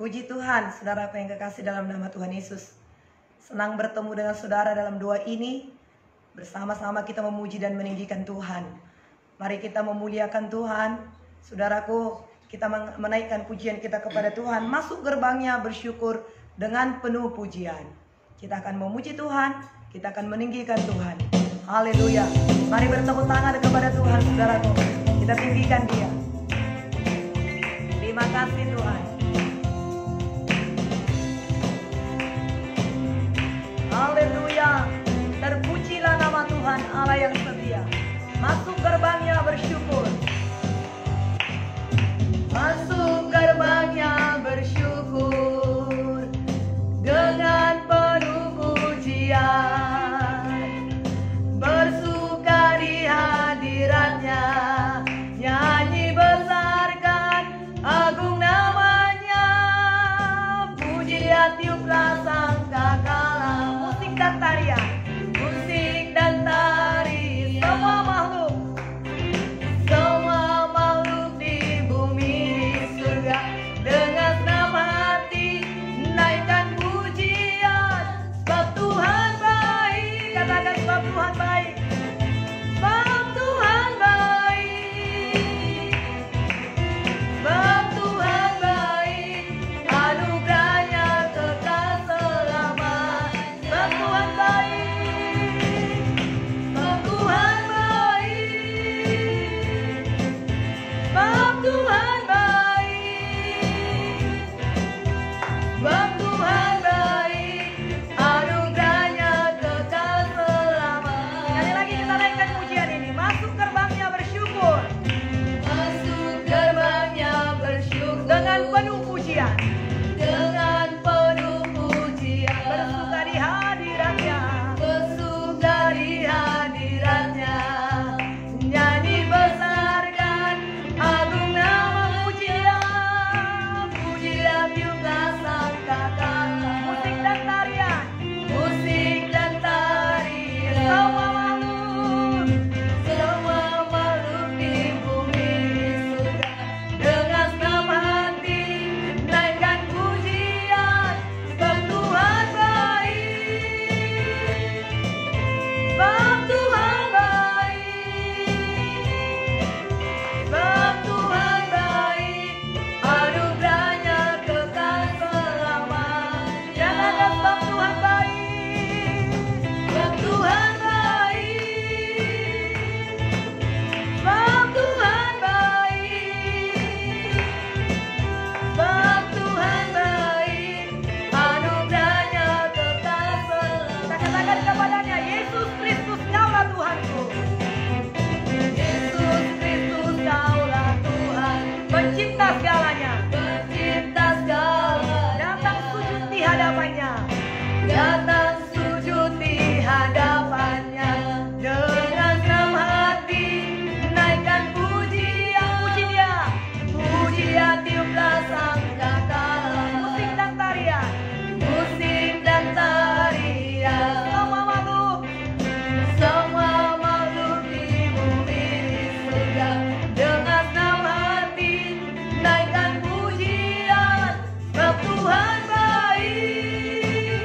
Puji Tuhan, saudaraku yang kekasih dalam nama Tuhan Yesus. Senang bertemu dengan saudara dalam doa ini. Bersama-sama kita memuji dan meninggikan Tuhan. Mari kita memuliakan Tuhan. Saudaraku, kita menaikkan pujian kita kepada Tuhan. Masuk gerbangnya bersyukur dengan penuh pujian. Kita akan memuji Tuhan, kita akan meninggikan Tuhan. Haleluya. Mari bertepuk tangan kepada Tuhan, saudaraku. Kita tinggikan Dia. Terima kasih Tuhan. Haleluya. Terpujilah nama Tuhan Allah yang setia. Masuk gerbangnya bersyukur. Masuk gerbangnya bersyukur dengan penuh pujian. Bersuka di hadiratnya, nyanyi besarkan agung namanya. Puji Dia, tiuplah sangkakala. Musik dan tarian, musik dan tari, semua makhluk di bumi di surga dengan senang hati naikkan pujian. Sebab Tuhan baik, katakan sebab Tuhan baik, sebab Tuhan baik, sebab Tuhan baik, anugerahnya kekal selamanya. Sebab Tuhan baik, sebab Tuhan baik, sebab Tuhan baik, sebab Tuhan baik, anugerahnya kekal selamanya. Sekali lagi kita naikkan pujian ini. Masuk gerbangnya bersyukur. Masuk gerbangnya bersyukur dengan penuh pujian. Dengan penuh pujian. Bersuka di hadiratnya. Bersuka di hadiratnya. Nyanyi besarkan agung nama pujian. Pujilah tiuplah sangkakala. Musik dan tarian. Musik dan tarian. Semua makhluk di bumi di surga dengan senang hati naikkan pujian. Sebab Tuhan baik, sebab Tuhan baik, sebab Tuhan baik, anugerahnya kekal selamanya. Katakan sebab Tuhan baik, sebab Tuhan baik, sebab Tuhan baik, sebab Tuhan baik, anugerahnya kekal selamanya. Katakan kepadanya, Yesus Kristus Kaulah Tuhanku. Yesus Kristus Kaulah Tuhan, pencipta segalanya. Pencipta segalanya. Datang sujud di hadapannya. Datang sujud di hadapannya. Dengan senang hati naikkan pujian. Puji Dia. Puji Dia, tiuplah sangkakala. Musik dan tarian. Musik dan tarian. Semua makhluk di bumi di surga dengan senang hati naikkan pujian. Sebab Tuhan baik,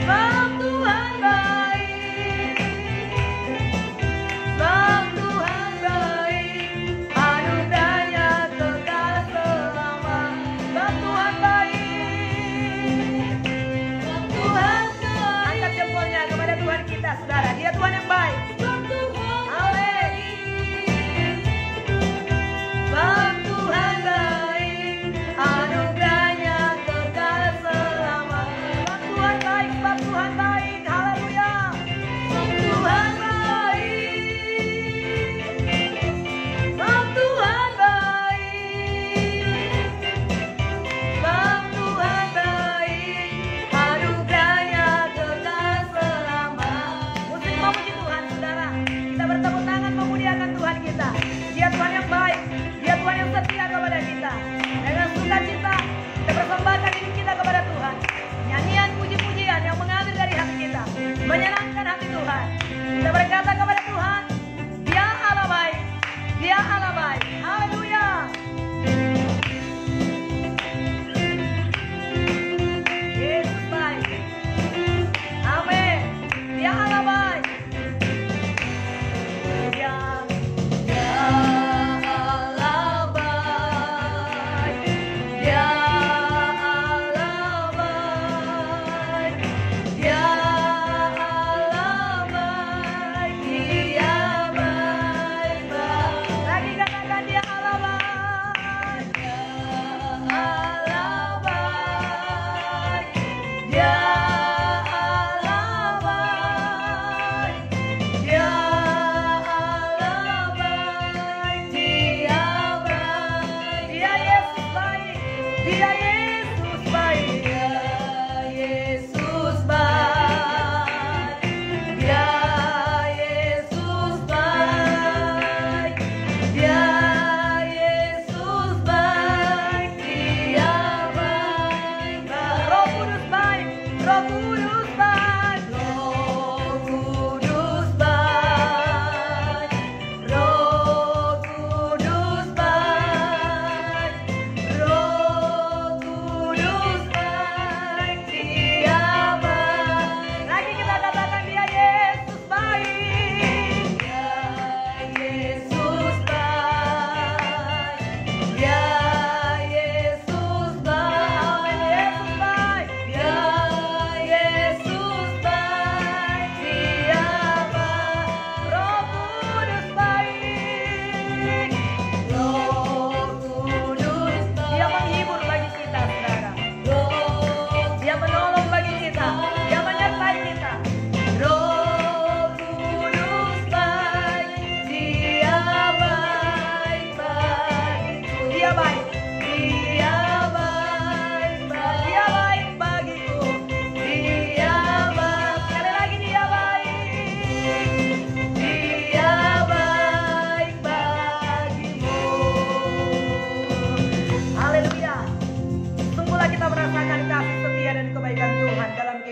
sebab Tuhan baik, sebab Tuhan baik, anugerahnya kekal selamanya. Sebab Tuhan baik, sebab Tuhan baik. Angkat jempolnya kepada Tuhan kita, saudara. Dia Tuhan yang baik. Sebab Tuhan baik, sebab Tuhan baik, anugerahnya kekal selamanya. Sebab Tuhan baik, sebab Tuhan baik. Haleluya. Sebab Tuhan baik, sebab Tuhan baik, sebab Tuhan baik, anugerahnya kekal selamanya. Musik memuji Tuhan, saudara. Kita bertepuk tangan memuliakan Tuhan kita. Dia Tuhan yang baik, Dia Tuhan yang setia kepada kita. Dengan sukacita kita persembahkan diri kita kepada Tuhan. Nyanyian puji-pujian yang mengalir dari hati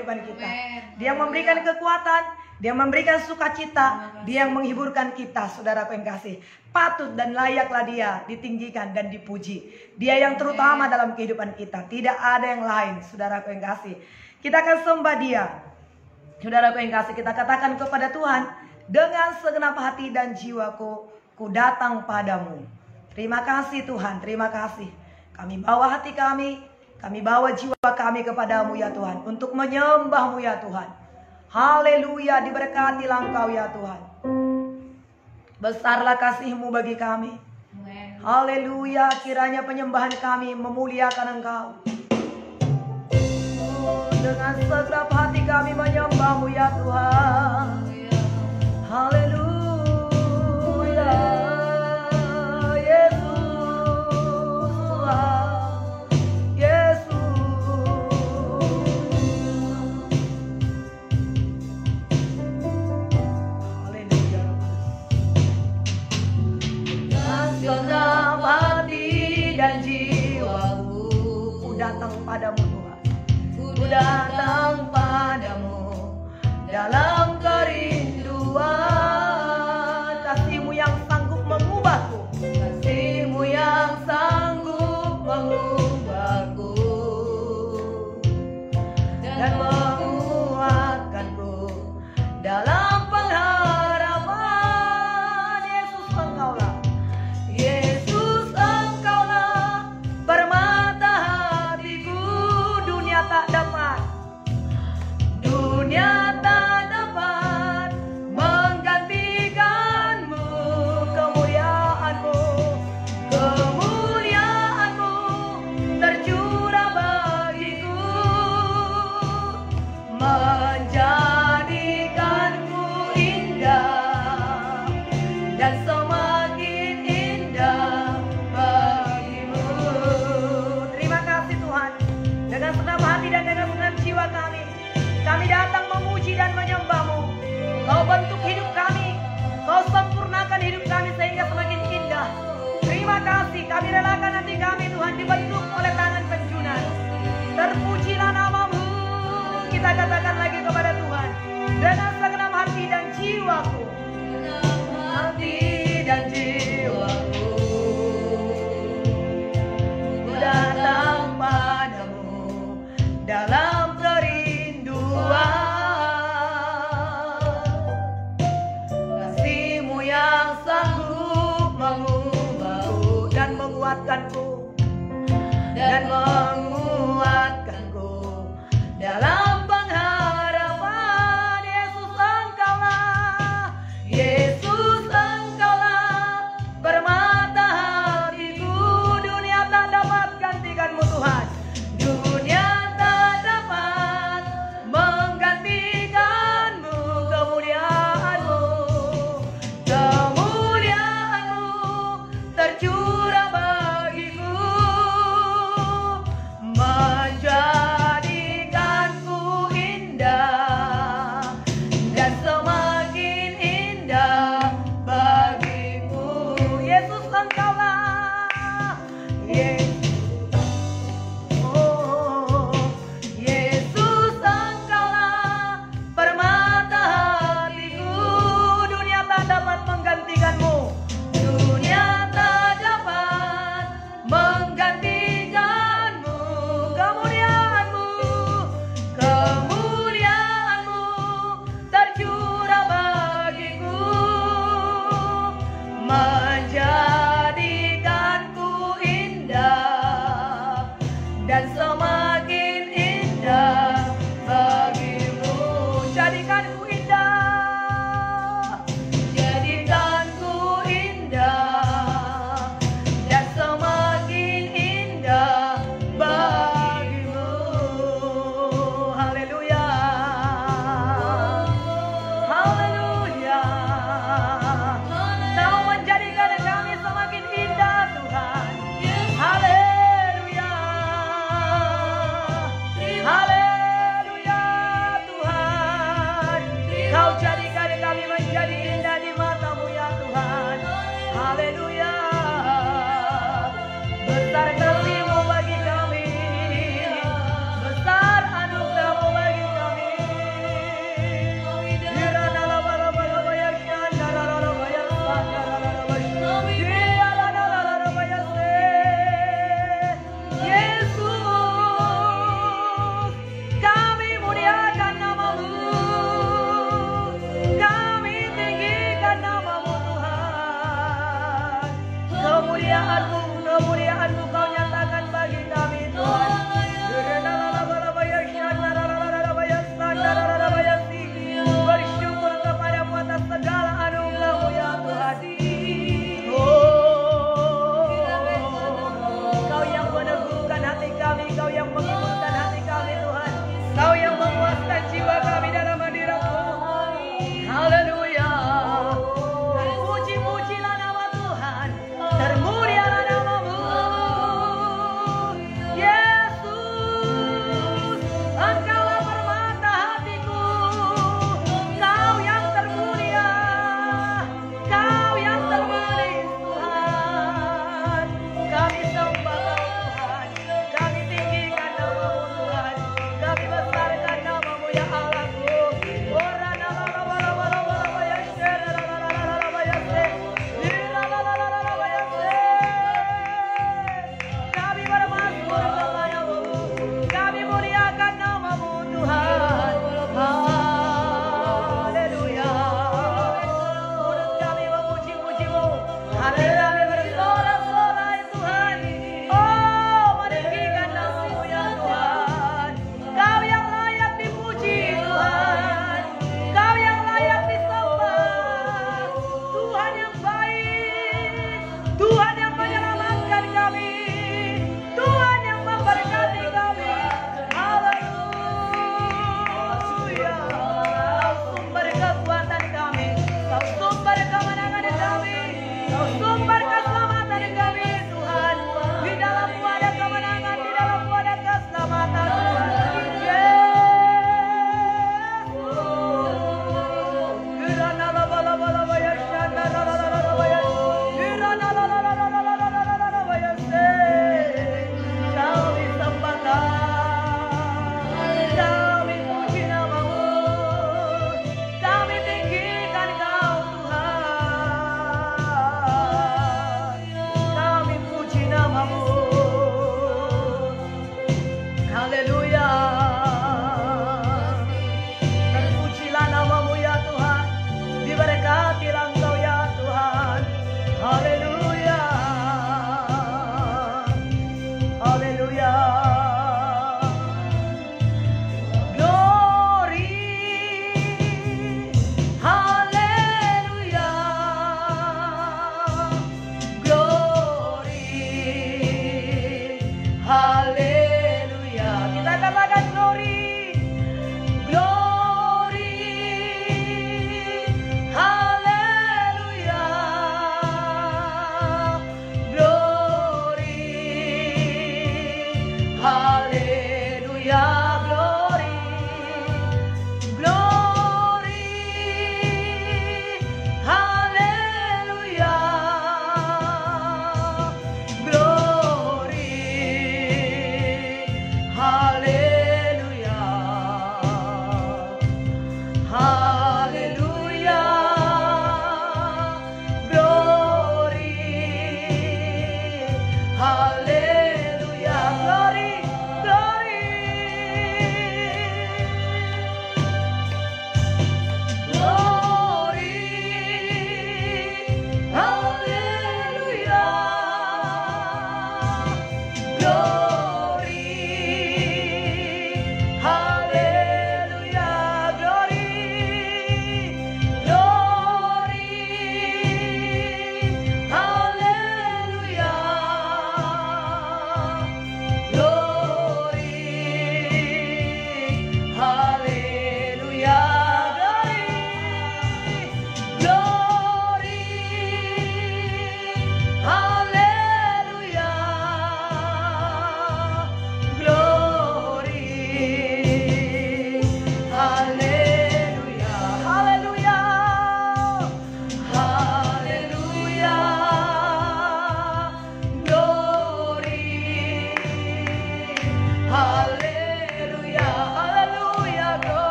kehidupan kita. Dia yang memberikan kekuatan, Dia yang memberikan sukacita, Dia yang menghiburkan kita, saudaraku yang kasih. Patut dan layaklah Dia ditinggikan dan dipuji. Dia yang terutama dalam kehidupan kita. Tidak ada yang lain, saudaraku yang kasih. Kita akan sembah Dia. Saudaraku yang kasih, kita katakan kepada Tuhan, dengan segenap hati dan jiwaku, ku datang padamu. Terima kasih Tuhan, terima kasih. Kami bawa hati kami bawa jiwa kami kepadamu ya Tuhan, untuk menyembahmu ya Tuhan. Haleluya, diberkatilah Engkau ya Tuhan. Besarlah kasih-Mu bagi kami. Haleluya, kiranya penyembahan kami memuliakan Engkau. Dengan segenap hati kami menyembahmu ya Tuhan. Haleluya, Yesus Tuhan, Yesus. Haleluya. Dengan segenap hati dan jiwaku, ku datang padamu Tuhan. Ku datang padamu dalam kerinduan. Kasih-Mu yang sanggup mengubahku, kasih-Mu yang sanggup mengubahku dan menguatkanku dalam pengharapan. Yesus Engkaulah, Yesus Engkaulah permata hatiku. Dunia tak dapat menggantikanmu. Kemuliaanmu tercurah bagiku, menjadikanku indah dan semakin indah bagimu. Terima kasih Tuhan. Dengan segenap hati dan dengan segenap jiwa kami datang memuji dan menyembah-Mu. Kau bentuk hidup kami, Kau sempurnakan hidup kami sehingga semakin indah. Terima kasih, kami relakan hati kami Tuhan dibentuk oleh tangan penjunan. Terpujilah nama-Mu. Kita katakan lagi kepada Tuhan, dengan segenap hati dan jiwaku, hati dan jiwaku, ku datang padamu dalam kerinduan. Kasih-Mu yang sanggup mengubahku dan menguatkanku dalam pengharapan. Yesus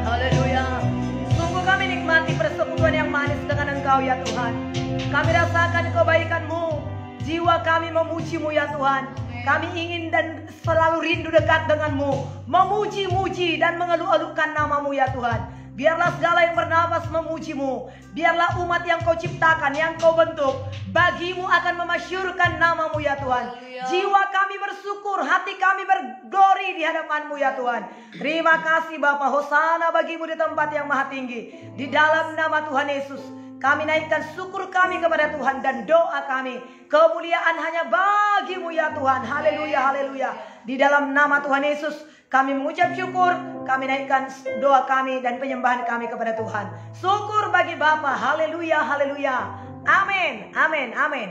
Haleluya. Sungguh kami nikmati persekutuan yang manis dengan Engkau ya Tuhan. Kami rasakan kebaikan-Mu. Jiwa kami memuji-Mu ya Tuhan. Kami ingin dan selalu rindu dekat dengan-Mu, memuji-muji dan mengeluh-elukan nama-Mu ya Tuhan. Biarlah segala yang bernafas memuji-Mu. Biarlah umat yang Kau ciptakan, yang Kau bentuk, bagi-Mu akan memasyurkan nama-Mu ya Tuhan. Jiwa kami bersyukur, hati kami berglori di hadapan-Mu ya Tuhan. Terima kasih Bapa. Hosana bagi-Mu di tempat yang maha tinggi. Di dalam nama Tuhan Yesus, kami naikkan syukur kami kepada Tuhan dan doa kami. Kemuliaan hanya bagi-Mu ya Tuhan. Haleluya, haleluya. Di dalam nama Tuhan Yesus, kami mengucap syukur, kami naikkan doa kami dan penyembahan kami kepada Tuhan. Syukur bagi Bapa. Haleluya, haleluya. Amin, amin, amin.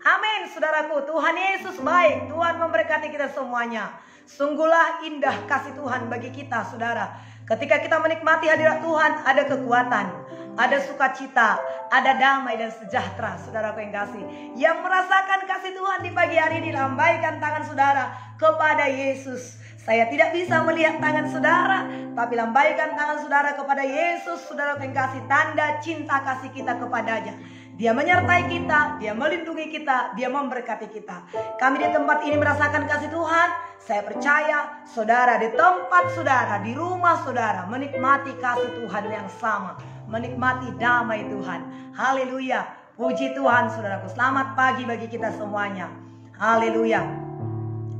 Amin, saudaraku. Tuhan Yesus baik. Tuhan memberkati kita semuanya. Sungguhlah indah kasih Tuhan bagi kita, saudara. Ketika kita menikmati hadirat Tuhan, ada kekuatan, ada sukacita, ada damai dan sejahtera, saudaraku yang kasih. Yang merasakan kasih Tuhan di pagi hari ini, lambaikan tangan saudara kepada Yesus. Saya tidak bisa melihat tangan saudara, tapi lambaikan tangan saudara kepada Yesus, saudaraku yang kasih. Tanda cinta kasih kita kepadanya. Dia menyertai kita, Dia melindungi kita, Dia memberkati kita. Kami di tempat ini merasakan kasih Tuhan. Saya percaya saudara di tempat saudara, di rumah saudara, menikmati kasih Tuhan yang sama, menikmati damai Tuhan. Haleluya. Puji Tuhan saudaraku. Selamat pagi bagi kita semuanya. Haleluya.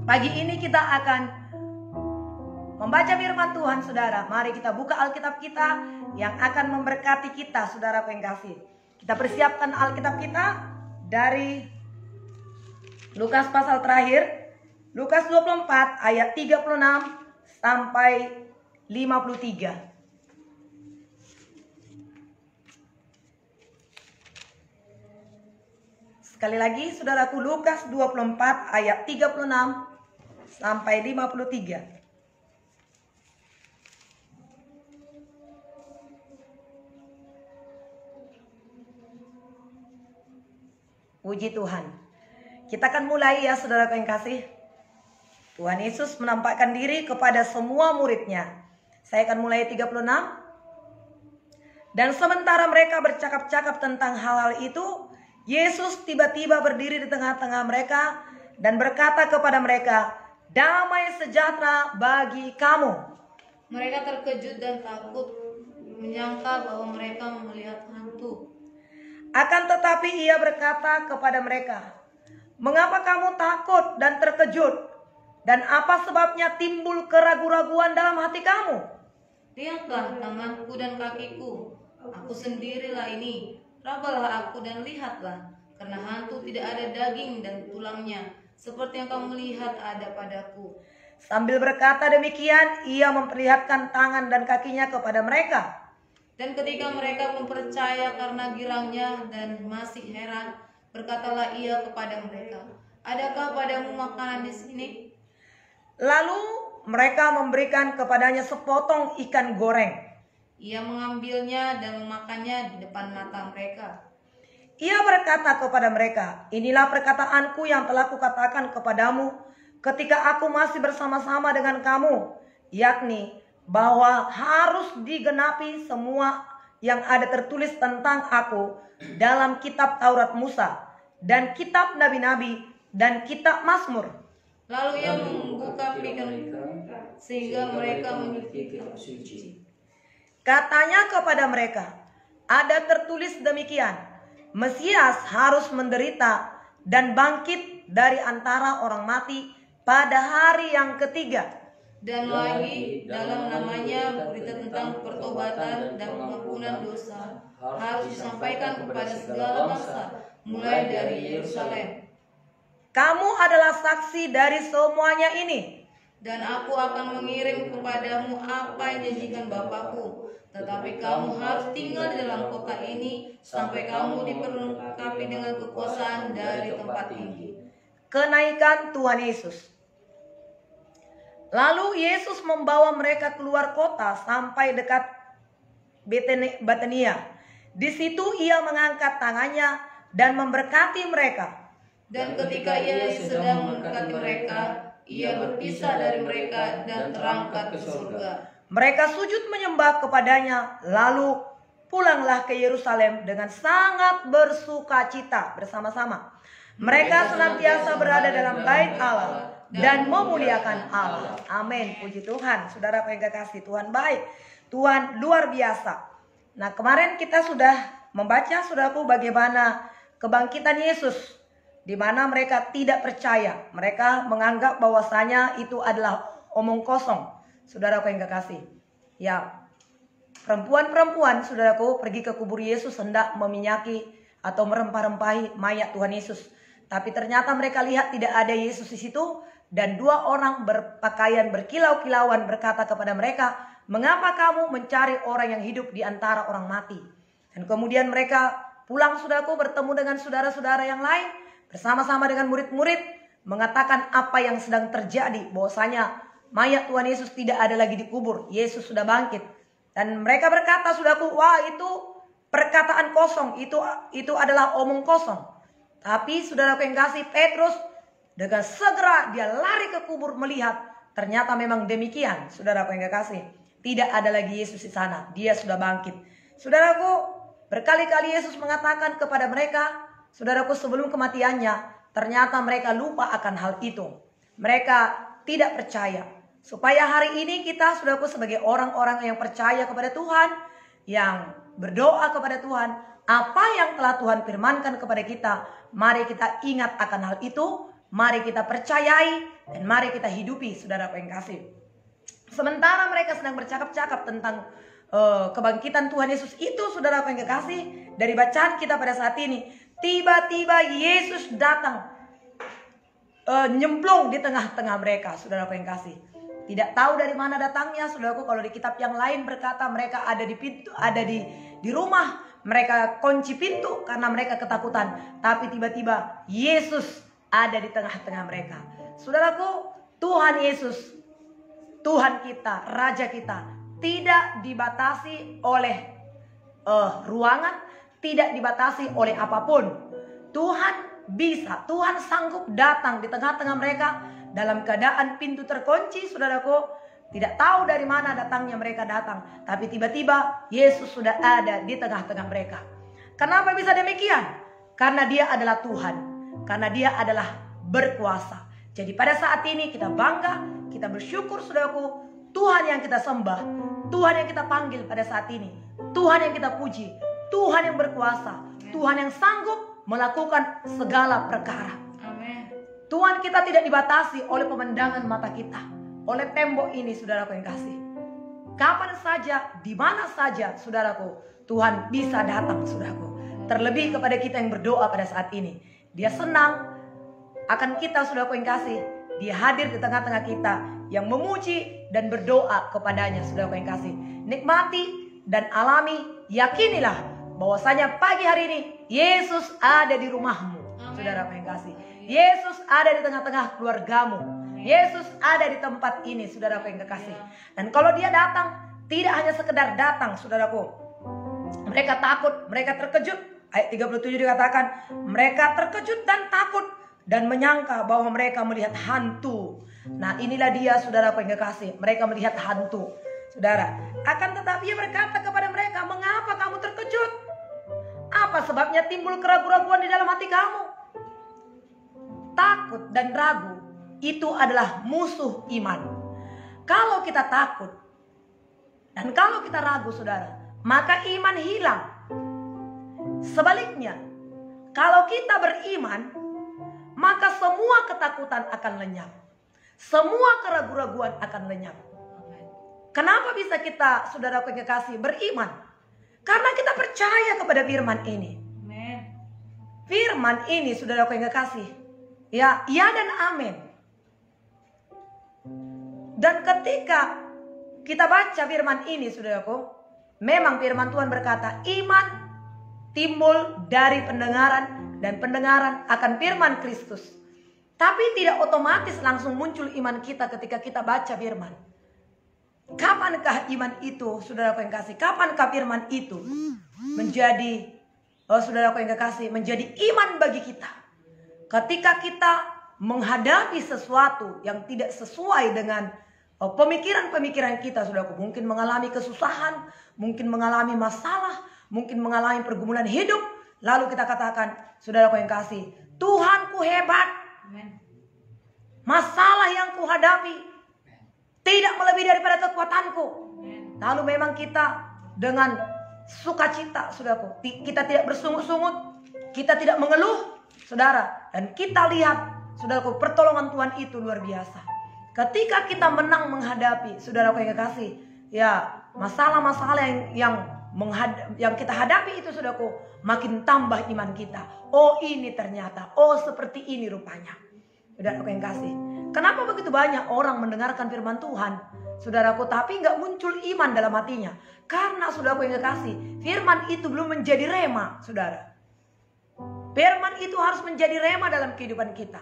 Pagi ini kita akan membaca firman Tuhan saudara. Mari kita buka Alkitab kita yang akan memberkati kita, saudaraku yang kasih. Kita persiapkan Alkitab kita dari Lukas pasal terakhir, Lukas 24 ayat 36 sampai 53. Sekali lagi saudaraku, Lukas 24 ayat 36 sampai 53. Puji Tuhan. Kita akan mulai ya saudaraku yang kasih. Tuhan Yesus menampakkan diri kepada semua muridnya. Saya akan mulai 36. Dan sementara mereka bercakap-cakap tentang hal-hal itu, Yesus tiba-tiba berdiri di tengah-tengah mereka dan berkata kepada mereka, "Damai sejahtera bagi kamu." Mereka terkejut dan takut, menyangka bahwa mereka melihat hantu. Akan tetapi Ia berkata kepada mereka, "Mengapa kamu takut dan terkejut? Dan apa sebabnya timbul keraguan-raguan dalam hati kamu? Lihatlah tanganku dan kakiku, aku sendirilah ini. Rabalah aku dan lihatlah, karena hantu tidak ada daging dan tulangnya, seperti yang kamu lihat ada padaku." Sambil berkata demikian, Ia memperlihatkan tangan dan kakinya kepada mereka. Dan ketika mereka belum percaya karena girangnya dan masih heran, berkatalah Ia kepada mereka, "Adakah padamu makanan di sini?" Lalu mereka memberikan kepadanya sepotong ikan goreng. Ia mengambilnya dan memakannya di depan mata mereka. Ia berkata kepada mereka, "Inilah perkataanku yang telah kukatakan kepadamu ketika aku masih bersama-sama dengan kamu, yakni bahwa harus digenapi semua yang ada tertulis tentang aku dalam kitab Taurat Musa dan kitab Nabi-Nabi dan kitab Mazmur." Lalu Ia membuka pikiran mereka sehingga mereka mengikuti kitab suci. Katanya kepada mereka, "Ada tertulis demikian, Mesias harus menderita dan bangkit dari antara orang mati pada hari yang ketiga. Dan lagi dalam namanya berita tentang pertobatan dan pengampunan dosa harus disampaikan kepada segala bangsa, mulai dari Yerusalem. Kamu adalah saksi dari semuanya ini. Dan aku akan mengirim kepadamu apa yang janjikan Bapakku. Tetapi kamu harus tinggal di dalam kota ini sampai kamu diperlengkapi dengan kekuasaan dari tempat tinggi." Kenaikan Tuhan Yesus. Lalu Yesus membawa mereka keluar kota sampai dekat Betania. Di situ Ia mengangkat tangannya dan memberkati mereka. Dan ketika Ia sedang memberkati mereka, ia berpisah dari mereka dan terangkat ke surga. Mereka sujud menyembah kepadanya, lalu pulanglah ke Yerusalem dengan sangat bersukacita bersama-sama. Mereka senantiasa berada dalam bait Allah dan memuliakan Allah. Amin. Puji Tuhan. Saudara yang kekasih, Tuhan baik. Tuhan luar biasa. Nah, kemarin kita sudah membaca, saudaraku, bagaimana kebangkitan Yesus, di mana mereka tidak percaya. Mereka menganggap bahwasanya itu adalah omong kosong. Saudaraku yang kekasih. Ya, perempuan-perempuan, saudaraku, pergi ke kubur Yesus hendak meminyaki atau merempah-rempahi mayat Tuhan Yesus. Tapi ternyata mereka lihat tidak ada Yesus di situ. Dan dua orang berpakaian berkilau-kilauan berkata kepada mereka, "Mengapa kamu mencari orang yang hidup di antara orang mati?" Dan kemudian mereka pulang, saudaraku, bertemu dengan saudara-saudara yang lain, bersama-sama dengan murid-murid, mengatakan apa yang sedang terjadi, bahwasanya mayat Tuhan Yesus tidak ada lagi dikubur, Yesus sudah bangkit. Dan mereka berkata, saudaraku, wah, itu perkataan kosong, itu adalah omong kosong. Tapi saudaraku yang kasih, Petrus dengan segera dia lari ke kubur melihat, ternyata memang demikian. Saudaraku yang kasih, tidak ada lagi Yesus di sana, dia sudah bangkit. Saudaraku, berkali-kali Yesus mengatakan kepada mereka, saudaraku, sebelum kematiannya, ternyata mereka lupa akan hal itu. Mereka tidak percaya. Supaya hari ini kita, saudaraku, sebagai orang-orang yang percaya kepada Tuhan, yang berdoa kepada Tuhan, apa yang telah Tuhan firmankan kepada kita, mari kita ingat akan hal itu, mari kita percayai, dan mari kita hidupi, saudaraku yang kasih. Sementara mereka sedang bercakap-cakap tentang kebangkitan Tuhan Yesus itu, saudaraku yang kekasih, dari bacaan kita pada saat ini, tiba-tiba Yesus datang, nyemplung di tengah-tengah mereka, saudaraku yang kasih. Tidak tahu dari mana datangnya, saudaraku. Kalau di kitab yang lain berkata mereka ada di pintu, ada di rumah, mereka kunci pintu karena mereka ketakutan. Tapi tiba-tiba Yesus ada di tengah-tengah mereka. Saudaraku, Tuhan Yesus, Tuhan kita, Raja kita, tidak dibatasi oleh ruangan, tidak dibatasi oleh apapun. Tuhan bisa, Tuhan sanggup datang di tengah-tengah mereka dalam keadaan pintu terkunci, saudaraku. Tidak tahu dari mana datangnya mereka datang, tapi tiba-tiba Yesus sudah ada di tengah-tengah mereka. Kenapa bisa demikian? Karena dia adalah Tuhan, karena dia adalah berkuasa. Jadi pada saat ini kita bangga, kita bersyukur, saudaraku. Tuhan yang kita sembah, Tuhan yang kita panggil pada saat ini, Tuhan yang kita puji, Tuhan yang berkuasa, Tuhan yang sanggup melakukan segala perkara. Amin. Tuhan kita tidak dibatasi oleh pemandangan mata kita, oleh tembok ini, saudaraku yang kasih. Kapan saja, di mana saja, saudaraku, Tuhan bisa datang, saudaraku. Terlebih kepada kita yang berdoa pada saat ini. Dia senang akan kita, saudaraku yang kasih. Dia hadir di tengah-tengah kita, yang memuji dan berdoa kepadanya, saudaraku yang kasih. Nikmati dan alami, yakinilah bahwasanya pagi hari ini Yesus ada di rumahmu, saudaraku yang kasih. Yesus ada di tengah-tengah keluargamu. Yesus ada di tempat ini, saudaraku yang kekasih. Dan kalau dia datang, tidak hanya sekedar datang, saudaraku. Mereka takut, mereka terkejut. Ayat 37 dikatakan, mereka terkejut dan takut dan menyangka bahwa mereka melihat hantu. Nah, inilah dia, saudaraku yang kekasih. Mereka melihat hantu, saudara. Akan tetapi ia berkata kepada mereka, mengapa kamu terkejut? Apa sebabnya timbul keraguan-raguan di dalam hati kamu? Takut dan ragu itu adalah musuh iman. Kalau kita takut dan kalau kita ragu, saudara, maka iman hilang. Sebaliknya, kalau kita beriman, maka semua ketakutan akan lenyap. Semua keraguan-raguan akan lenyap. Kenapa bisa kita, saudaraku yang kekasih, beriman? Karena kita percaya kepada firman ini. Firman ini, saudaraku yang kekasih, ya, iya dan amin. Dan ketika kita baca firman ini, saudaraku, memang firman Tuhan berkata, iman timbul dari pendengaran, dan pendengaran akan firman Kristus. Tapi tidak otomatis langsung muncul iman kita ketika kita baca firman. Kapankah iman itu, saudaraku yang kasih? Kapankah firman itu menjadi, saudaraku yang kekasih, menjadi iman bagi kita? Ketika kita menghadapi sesuatu yang tidak sesuai dengan pemikiran-pemikiran kita, saudaraku, mungkin mengalami kesusahan, mungkin mengalami masalah, mungkin mengalami pergumulan hidup, lalu kita katakan, saudaraku yang kasih, Tuhanku hebat. Masalah yang kuhadapi tidak melebihi daripada kekuatanku. Lalu memang kita dengan sukacita, saudaraku, kita tidak bersungut-sungut, kita tidak mengeluh, saudara, dan kita lihat, saudaraku, pertolongan Tuhan itu luar biasa. Ketika kita menang menghadapi, saudaraku yang kekasih, ya masalah-masalah yang kita hadapi itu, saudaraku, makin tambah iman kita. Oh ini ternyata, oh seperti ini rupanya. Saudaraku yang kasih, kenapa begitu banyak orang mendengarkan firman Tuhan, saudaraku, tapi nggak muncul iman dalam hatinya? Karena, saudaraku yang kekasih, firman itu belum menjadi rema, saudara. Firman itu harus menjadi rema dalam kehidupan kita.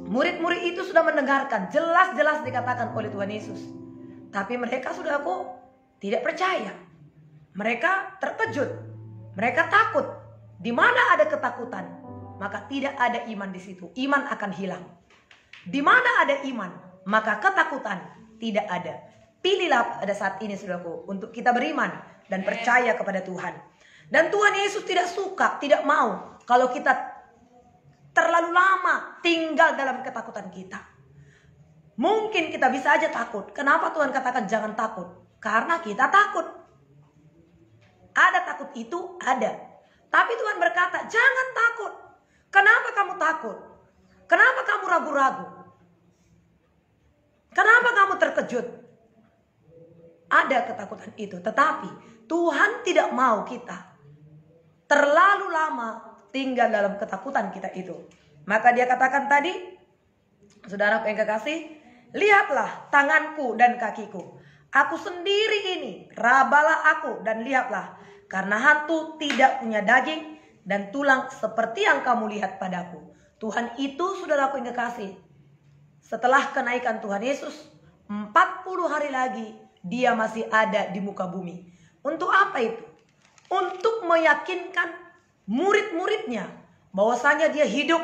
Murid-murid itu sudah mendengarkan, jelas-jelas dikatakan oleh Tuhan Yesus. Tapi mereka, saudaraku, tidak percaya. Mereka terkejut. Mereka takut. Di mana ada ketakutan, maka tidak ada iman di situ. Iman akan hilang. Di mana ada iman, maka ketakutan tidak ada. Pilihlah pada saat ini, saudaraku, untuk kita beriman dan percaya kepada Tuhan. Dan Tuhan Yesus tidak suka, tidak mau kalau kita terlalu lama tinggal dalam ketakutan kita. Mungkin kita bisa aja takut. Kenapa Tuhan katakan jangan takut? Karena kita takut. Ada takut itu, ada. Tapi Tuhan berkata, jangan takut. Kenapa kamu takut? Kenapa kamu ragu-ragu? Kenapa kamu terkejut? Ada ketakutan itu. Tetapi Tuhan tidak mau kita terlalu lama tinggal dalam ketakutan kita itu. Maka dia katakan tadi, saudaraku yang kekasih, lihatlah tanganku dan kakiku. Aku sendiri ini, rabalah aku dan lihatlah. Karena hantu tidak punya daging dan tulang seperti yang kamu lihat padaku. Tuhan itu, saudaraku yang kekasih, setelah kenaikan Tuhan Yesus, 40 hari lagi dia masih ada di muka bumi. Untuk apa itu? Untuk meyakinkan murid-muridnya bahwasanya dia hidup,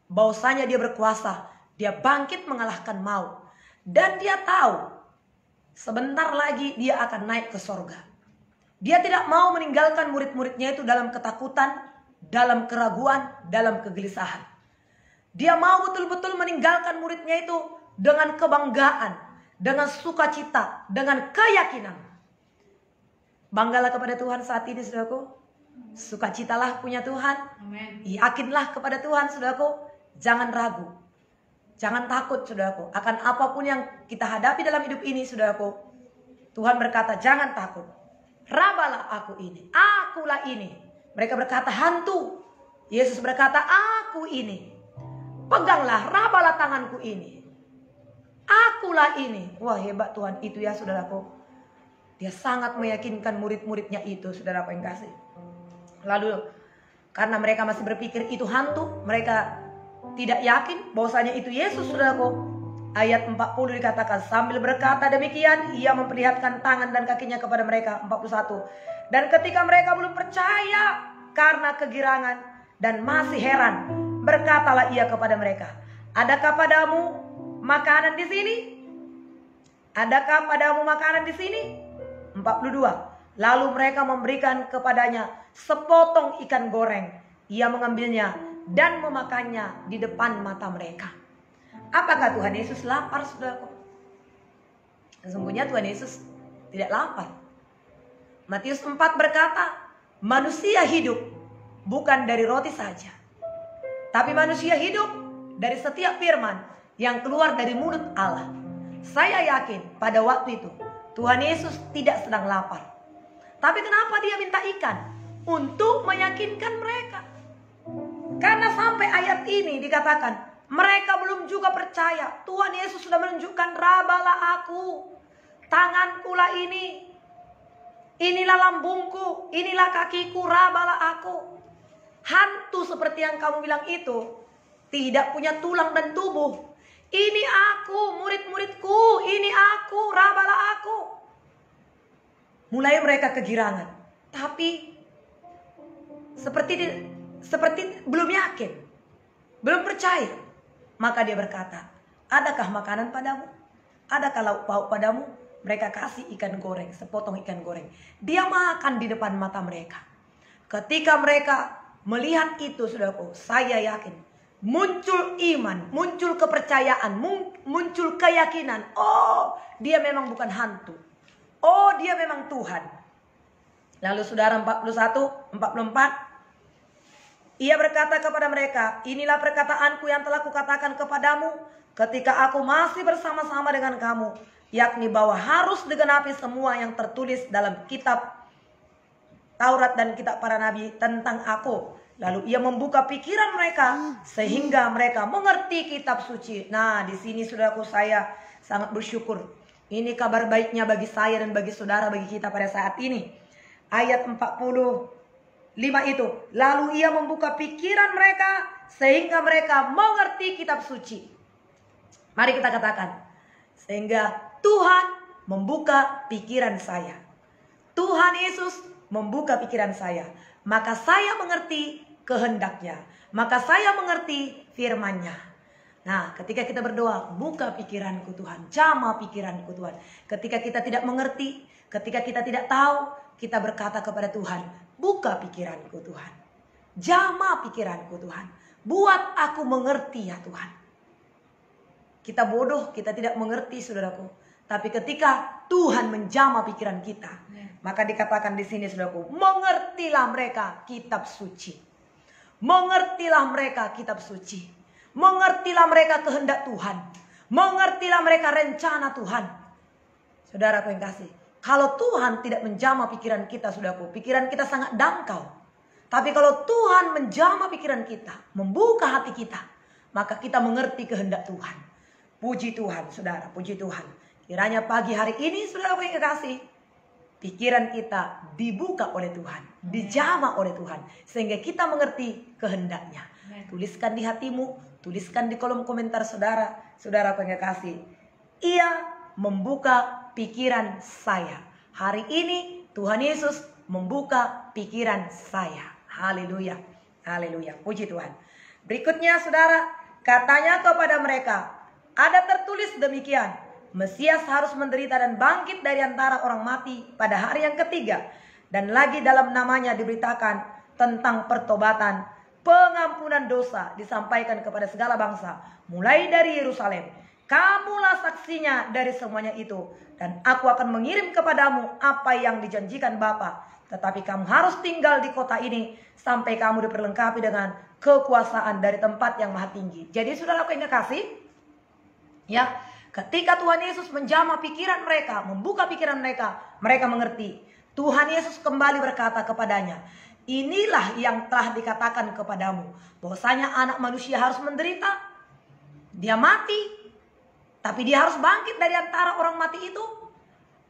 bahwasanya dia berkuasa, dia bangkit mengalahkan maut. Dan dia tahu sebentar lagi dia akan naik ke sorga. Dia tidak mau meninggalkan murid-muridnya itu dalam ketakutan, dalam keraguan, dalam kegelisahan. Dia mau betul-betul meninggalkan muridnya itu dengan kebanggaan, dengan sukacita, dengan keyakinan. Banggalah kepada Tuhan saat ini, saudaraku. Sukacitalah punya Tuhan. Amen. Yakinlah kepada Tuhan, saudaraku. Jangan ragu. Jangan takut, saudaraku. Akan apapun yang kita hadapi dalam hidup ini, saudaraku. Tuhan berkata, jangan takut. Rabalah aku ini. Akulah ini. Mereka berkata, hantu. Yesus berkata, aku ini. Peganglah, rabalah tanganku ini. Akulah ini. Wah, hebat Tuhan itu ya, saudaraku. Dia sangat meyakinkan murid-muridnya itu, saudaraku yang kasih. Lalu karena mereka masih berpikir itu hantu, mereka tidak yakin bahwasanya itu Yesus, saudaraku. Ayat 40 dikatakan, sambil berkata demikian, ia memperlihatkan tangan dan kakinya kepada mereka. 41. Dan ketika mereka belum percaya karena kegirangan dan masih heran, berkatalah ia kepada mereka, adakah padamu makanan di sini? Adakah padamu makanan di sini? 42. Lalu mereka memberikan kepadanya sepotong ikan goreng. Ia mengambilnya dan memakannya di depan mata mereka. Apakah Tuhan Yesus lapar, saudaraku? Sesungguhnya Tuhan Yesus tidak lapar. Matius 4 berkata, manusia hidup bukan dari roti saja, tapi manusia hidup dari setiap firman yang keluar dari mulut Allah. Saya yakin pada waktu itu Tuhan Yesus tidak sedang lapar. Tapi kenapa dia minta ikan? Untuk meyakinkan mereka. Karena sampai ayat ini dikatakan, mereka belum juga percaya. Tuhan Yesus sudah menunjukkan, rabalah aku, tangankulah ini, inilah lambungku, inilah kakiku, rabalah aku. Hantu seperti yang kamu bilang itu tidak punya tulang dan tubuh. Ini aku, murid-muridku, ini aku, rabalah aku. Mulai mereka kegirangan, tapi seperti belum yakin, belum percaya. Maka dia berkata, adakah makanan padamu? Adakah lauk pauk padamu? Mereka kasih ikan goreng, sepotong ikan goreng. Dia makan di depan mata mereka. Ketika mereka melihat itu, saudaraku, saya yakin muncul iman, muncul kepercayaan, muncul keyakinan. Oh, dia memang bukan hantu. Oh, dia memang Tuhan. Lalu saudara 41, 44. Ia berkata kepada mereka, inilah perkataanku yang telah kukatakan kepadamu ketika aku masih bersama-sama dengan kamu, yakni bahwa harus digenapi semua yang tertulis dalam kitab Taurat dan kitab para nabi tentang aku. Lalu ia membuka pikiran mereka sehingga mereka mengerti kitab suci. Nah, di sini saudaraku, saya sangat bersyukur. Ini kabar baiknya bagi saya dan bagi saudara, bagi kita pada saat ini. Ayat 45 itu. Lalu ia membuka pikiran mereka sehingga mereka mengerti kitab suci. Mari kita katakan, sehingga Tuhan membuka pikiran saya. Tuhan Yesus membuka pikiran saya. Maka saya mengerti kehendaknya. Maka saya mengerti firman-Nya. Nah, ketika kita berdoa, buka pikiranku Tuhan, jamah pikiranku Tuhan. Ketika kita tidak mengerti, ketika kita tidak tahu, kita berkata kepada Tuhan, buka pikiranku Tuhan, jamah pikiranku Tuhan, buat aku mengerti ya Tuhan. Kita bodoh, kita tidak mengerti saudaraku. Tapi ketika Tuhan menjamah pikiran kita, maka dikatakan di sini saudaraku, mengertilah mereka kitab suci. Mengertilah mereka kitab suci. Mengertilah mereka kehendak Tuhan. Mengertilah mereka rencana Tuhan. Saudaraku yang kasih, kalau Tuhan tidak menjamah pikiran kita, saudaraku, pikiran kita sangat dangkal. Tapi kalau Tuhan menjamah pikiran kita, membuka hati kita, maka kita mengerti kehendak Tuhan. Puji Tuhan, saudara, puji Tuhan. Kiranya pagi hari ini, saudaraku yang kekasih, pikiran kita dibuka oleh Tuhan, dijamah oleh Tuhan, sehingga kita mengerti kehendaknya. Tuliskan di hatimu, tuliskan di kolom komentar saudara, saudaraku yang kekasih. Ia membuka pikiran saya. Hari ini Tuhan Yesus membuka pikiran saya. Haleluya, haleluya, puji Tuhan. Berikutnya saudara, katanya kepada mereka, ada tertulis demikian, Mesias harus menderita dan bangkit dari antara orang mati pada hari yang ketiga. Dan lagi dalam namanya diberitakan tentang pertobatan, pengampunan dosa disampaikan kepada segala bangsa, mulai dari Yerusalem. Kamulah saksinya dari semuanya itu. Dan aku akan mengirim kepadamu apa yang dijanjikan Bapa. Tetapi kamu harus tinggal di kota ini sampai kamu diperlengkapi dengan kekuasaan dari tempat yang maha tinggi. Jadi saudaraku yang kekasih, ya, ketika Tuhan Yesus menjamah pikiran mereka, membuka pikiran mereka, mereka mengerti. Tuhan Yesus kembali berkata kepadanya, inilah yang telah dikatakan kepadamu, bahwasanya anak manusia harus menderita. Dia mati, tapi dia harus bangkit dari antara orang mati itu.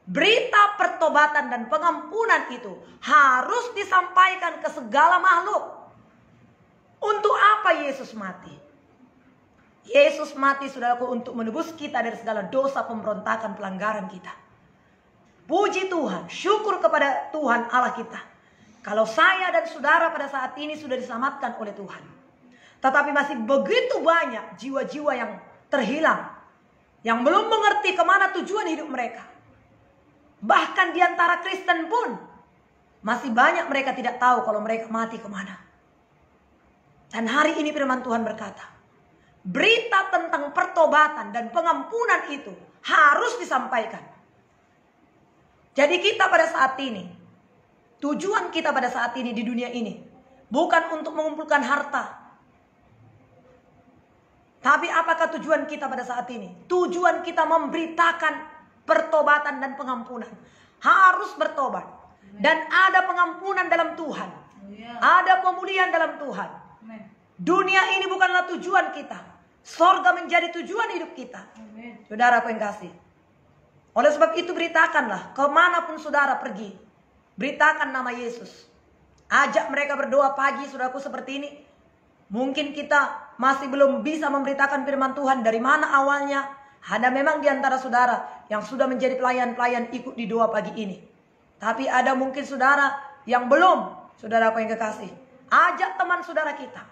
Berita pertobatan dan pengampunan itu harus disampaikan ke segala makhluk. Untuk apa Yesus mati? Yesus mati, saudaraku, untuk menebus kita dari segala dosa, pemberontakan, pelanggaran kita. Puji Tuhan, syukur kepada Tuhan Allah kita. Kalau saya dan saudara pada saat ini sudah diselamatkan oleh Tuhan, tetapi masih begitu banyak jiwa-jiwa yang terhilang, yang belum mengerti kemana tujuan hidup mereka. Bahkan di antara Kristen pun masih banyak mereka tidak tahu kalau mereka mati kemana. Dan hari ini firman Tuhan berkata, berita tentang pertobatan dan pengampunan itu harus disampaikan. Jadi kita pada saat ini, tujuan kita pada saat ini di dunia ini bukan untuk mengumpulkan harta. Tapi apakah tujuan kita pada saat ini? Tujuan kita memberitakan pertobatan dan pengampunan. Harus bertobat. Dan ada pengampunan dalam Tuhan. Ada pemulihan dalam Tuhan. Dunia ini bukanlah tujuan kita. Sorga menjadi tujuan hidup kita. Saudara aku yang kasih. Oleh sebab itu beritakanlah kemanapun saudara pergi. Beritakan nama Yesus. Ajak mereka berdoa pagi, saudaraku, seperti ini. Mungkin kita masih belum bisa memberitakan firman Tuhan dari mana awalnya. Ada memang di antara saudara yang sudah menjadi pelayan-pelayan ikut di doa pagi ini. Tapi ada mungkin saudara yang belum. Saudara apa yang kekasih, ajak teman saudara kita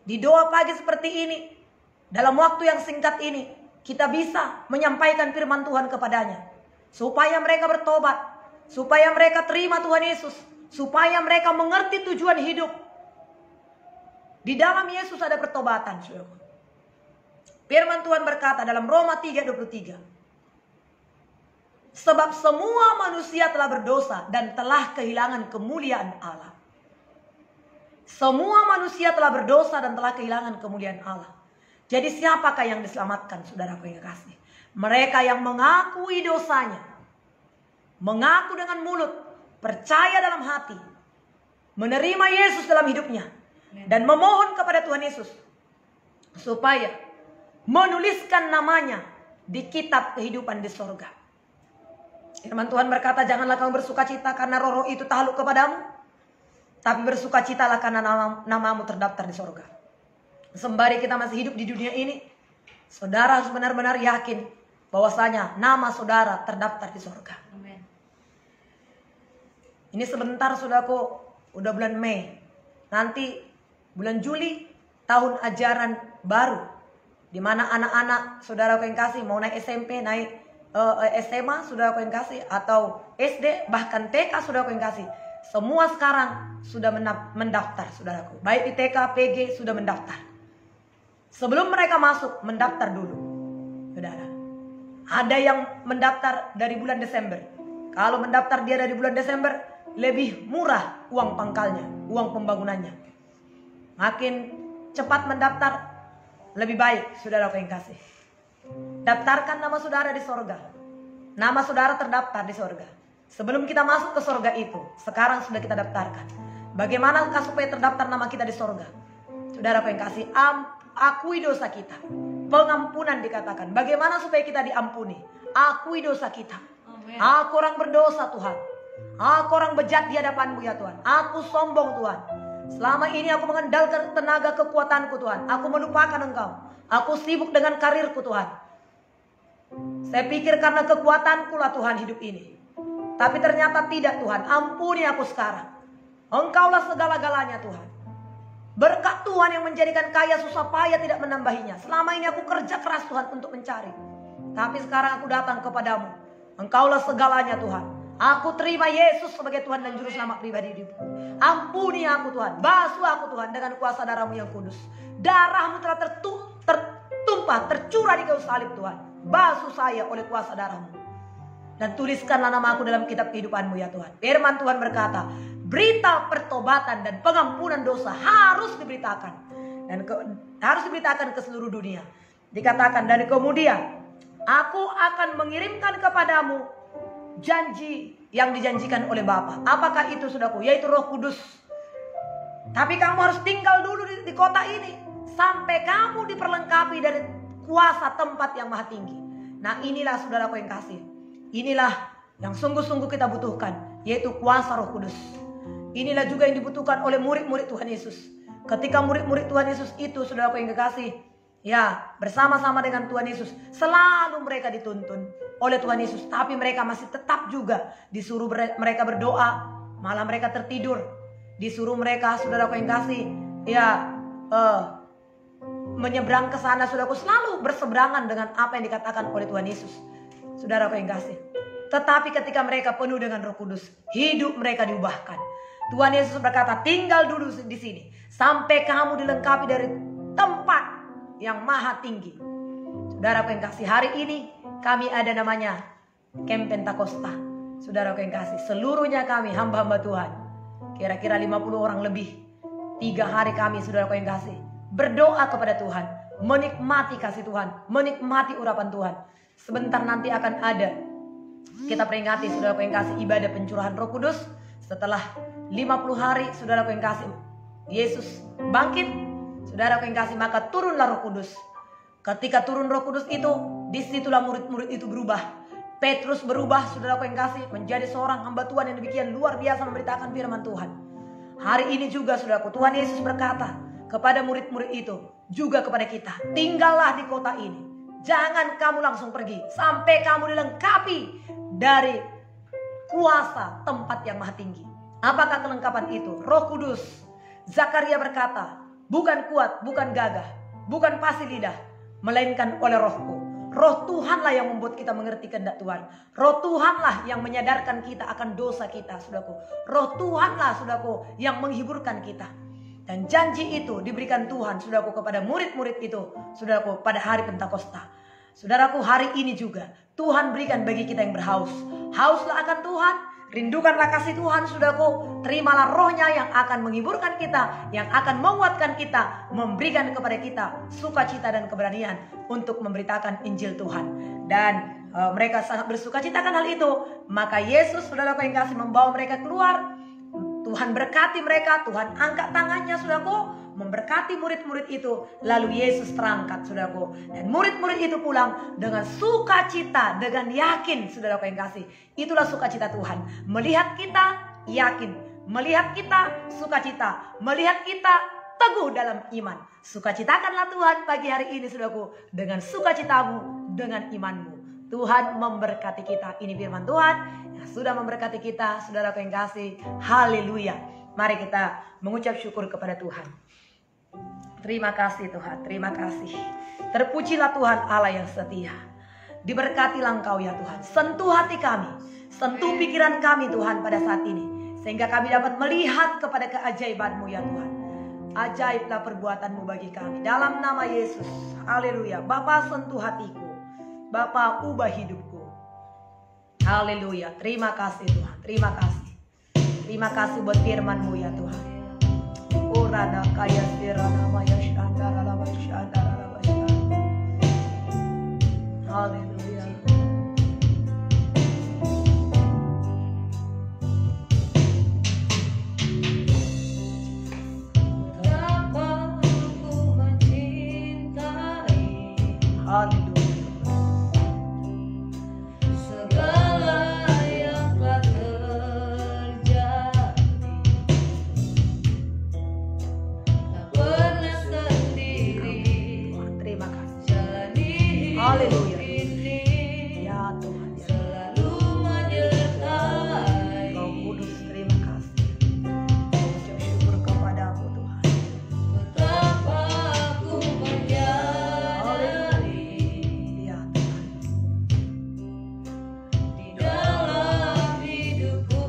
di doa pagi seperti ini. dalam waktu yang singkat ini kita bisa menyampaikan firman Tuhan kepadanya, supaya mereka bertobat, supaya mereka terima Tuhan Yesus, supaya mereka mengerti tujuan hidup. Di dalam Yesus ada pertobatan, saudaraku. Firman Tuhan berkata dalam Roma 3:23, sebab semua manusia telah berdosa dan telah kehilangan kemuliaan Allah. Semua manusia telah berdosa dan telah kehilangan kemuliaan Allah. Jadi siapakah yang diselamatkan, saudaraku yang kasih? Mereka yang mengakui dosanya, mengaku dengan mulut, percaya dalam hati, menerima Yesus dalam hidupnya, dan memohon kepada Tuhan Yesus supaya menuliskan namanya di kitab kehidupan di sorga. Firman Tuhan berkata, janganlah kamu bersukacita karena roh itu takluk kepadamu, tapi bersukacitalah karena namamu terdaftar di sorga. Sembari kita masih hidup di dunia ini, saudara harus benar-benar yakin bahwasanya nama saudara terdaftar di sorga. Amen. Ini sebentar saudaraku, udah bulan Mei. Nanti bulan Juli tahun ajaran baru, di mana anak-anak saudaraku yang kasih mau naik SMP, naik SMA saudaraku yang kasih, atau SD bahkan TK saudaraku yang kasih. Semua sekarang sudah mendaftar saudaraku. Baik di TK, PG sudah mendaftar. Sebelum mereka masuk, mendaftar dulu, saudara. Ada yang mendaftar dari bulan Desember. Kalau mendaftar dia dari bulan Desember, lebih murah uang pangkalnya, uang pembangunannya. Makin cepat mendaftar, lebih baik, saudara yang kasih. Daftarkan nama saudara di sorga. Nama saudara terdaftar di sorga. Sebelum kita masuk ke sorga itu, sekarang sudah kita daftarkan. Bagaimana supaya terdaftar nama kita di sorga? Saudara yang kasih, akui dosa kita. Pengampunan dikatakan. Bagaimana supaya kita diampuni? Akui dosa kita. Amen. Aku orang berdosa Tuhan. Aku orang bejat di hadapan-Mu ya Tuhan. Aku sombong Tuhan. Selama ini aku mengandalkan tenaga kekuatanku Tuhan. Aku melupakan Engkau. Aku sibuk dengan karirku Tuhan. Saya pikir karena kekuatanku lah Tuhan hidup ini. Tapi ternyata tidak Tuhan. Ampuni aku sekarang. Engkaulah segala-galanya Tuhan. Berkat Tuhan yang menjadikan kaya susah payah tidak menambahinya. Selama ini aku kerja keras Tuhan untuk mencari. Tapi sekarang aku datang kepadamu. Engkaulah segalanya Tuhan. Aku terima Yesus sebagai Tuhan dan Juru Selamat pribadi hidupku. Ampuni aku Tuhan. Basuh aku Tuhan dengan kuasa darah-Mu yang kudus. Darah-Mu telah tertumpah, tercurah di kayu salib Tuhan. Basuh saya oleh kuasa darah-Mu. Dan tuliskanlah nama aku dalam kitab kehidupan-Mu ya Tuhan. Firman Tuhan berkata, berita pertobatan dan pengampunan dosa harus diberitakan. Dan harus diberitakan ke seluruh dunia. Dikatakan, dan kemudian aku akan mengirimkan kepadamu janji yang dijanjikan oleh Bapa. Apakah itu saudaraku? Yaitu Roh Kudus. Tapi kamu harus tinggal dulu di kota ini sampai kamu diperlengkapi dari kuasa tempat yang maha tinggi. Nah inilah saudaraku yang kasih. Inilah yang sungguh-sungguh kita butuhkan, yaitu kuasa Roh Kudus. Inilah juga yang dibutuhkan oleh murid-murid Tuhan Yesus. Ketika murid-murid Tuhan Yesus itu, saudaraku yang kekasih, ya bersama-sama dengan Tuhan Yesus, selalu mereka dituntun oleh Tuhan Yesus. Tapi mereka masih tetap juga disuruh mereka berdoa, malah mereka tertidur. Disuruh mereka, saudaraku yang kasih, ya menyeberang ke sana, saudaraku, selalu berseberangan dengan apa yang dikatakan oleh Tuhan Yesus. Saudaraku yang kasih. Tetapi ketika mereka penuh dengan Roh Kudus, hidup mereka diubahkan. Tuhan Yesus berkata, tinggal dulu di sini sampai kamu dilengkapi dari tempat yang maha tinggi. Saudaraku yang kasih, hari ini kami ada namanya Camp Pentakosta. Saudaraku yang kasih, seluruhnya kami hamba-hamba Tuhan. Kira-kira 50 orang lebih. 3 hari kami, saudaraku yang kasih, berdoa kepada Tuhan, menikmati kasih Tuhan, menikmati urapan Tuhan. Sebentar nanti akan ada, kita peringati saudaraku yang kasih, ibadah pencurahan Roh Kudus. Setelah 50 hari, saudaraku yang kasih, Yesus bangkit, saudaraku yang kasih, maka turunlah Roh Kudus. Ketika turun Roh Kudus itu, disitulah murid-murid itu berubah. Petrus berubah, saudaraku yang kasih, menjadi seorang hamba Tuhan yang demikian luar biasa memberitakan firman Tuhan. Hari ini juga, saudaraku, Tuhan Yesus berkata kepada murid-murid itu, juga kepada kita, tinggallah di kota ini. Jangan kamu langsung pergi sampai kamu dilengkapi dari kuasa tempat yang maha tinggi. Apakah kelengkapan itu? Roh Kudus. Zakaria berkata, bukan kuat, bukan gagah, bukan fasih lidah, melainkan oleh Roh-Ku. Roh Tuhanlah yang membuat kita mengerti kehendak Tuhan. Roh Tuhanlah yang menyadarkan kita akan dosa kita, saudaraku. Roh Tuhanlah, saudaraku, yang menghiburkan kita. Dan janji itu diberikan Tuhan, saudaraku, kepada murid-murid itu, saudaraku, pada hari Pentakosta. Saudaraku, hari ini juga Tuhan berikan bagi kita yang berhaus. Hauslah akan Tuhan, rindukanlah kasih Tuhan, saudaraku. Terimalah Rohnya yang akan menghiburkan kita, yang akan menguatkan kita, memberikan kepada kita sukacita dan keberanian untuk memberitakan Injil Tuhan. Dan mereka sangat bersukacita akan hal itu. Maka Yesus, saudaraku yang kasih, membawa mereka keluar. Tuhan berkati mereka, Tuhan angkat tangannya, saudaraku, memberkati murid-murid itu. Lalu Yesus terangkat, saudaraku. Dan murid-murid itu pulang dengan sukacita, dengan yakin, saudaraku yang kasih. Itulah sukacita Tuhan. Melihat kita yakin, melihat kita sukacita, melihat kita teguh dalam iman. Sukacitakanlah Tuhan pagi hari ini, saudaraku, dengan sukacitamu, dengan imanmu. Tuhan memberkati kita. Ini firman Tuhan yang sudah memberkati kita, saudaraku yang kasih. Haleluya. Mari kita mengucap syukur kepada Tuhan. Terima kasih Tuhan, terima kasih. Terpujilah Tuhan Allah yang setia. Diberkatilah Engkau ya Tuhan. Sentuh hati kami, sentuh pikiran kami Tuhan pada saat ini, sehingga kami dapat melihat kepada keajaiban-Mu ya Tuhan. Ajaiblah perbuatan-Mu bagi kami. Dalam nama Yesus, haleluya. Bapa, sentuh hatiku, Bapa, ubah hidupku. Haleluya. Terima kasih Tuhan, terima kasih. Terima kasih buat firman-Mu ya Tuhan. Urana kaya sirana maya shandara lava shandara lava shandara. Haleluya. Betapa ku mencintai. Haleluya. Segala yang telah terjadi, tak pernah sendiri. Tuhan, terima kasih. Jalani Haleluya. hidup ini, Ya Tuhan, ya selalu menyertai. Roh Kudus, terima kasih. Ucap syukur kepadamu Tuhan. Betapa ku menyadari Ya Tuhan. di dalam hidupku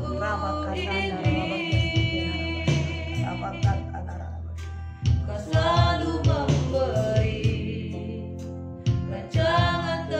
ini, Kau selalu memberi rancangan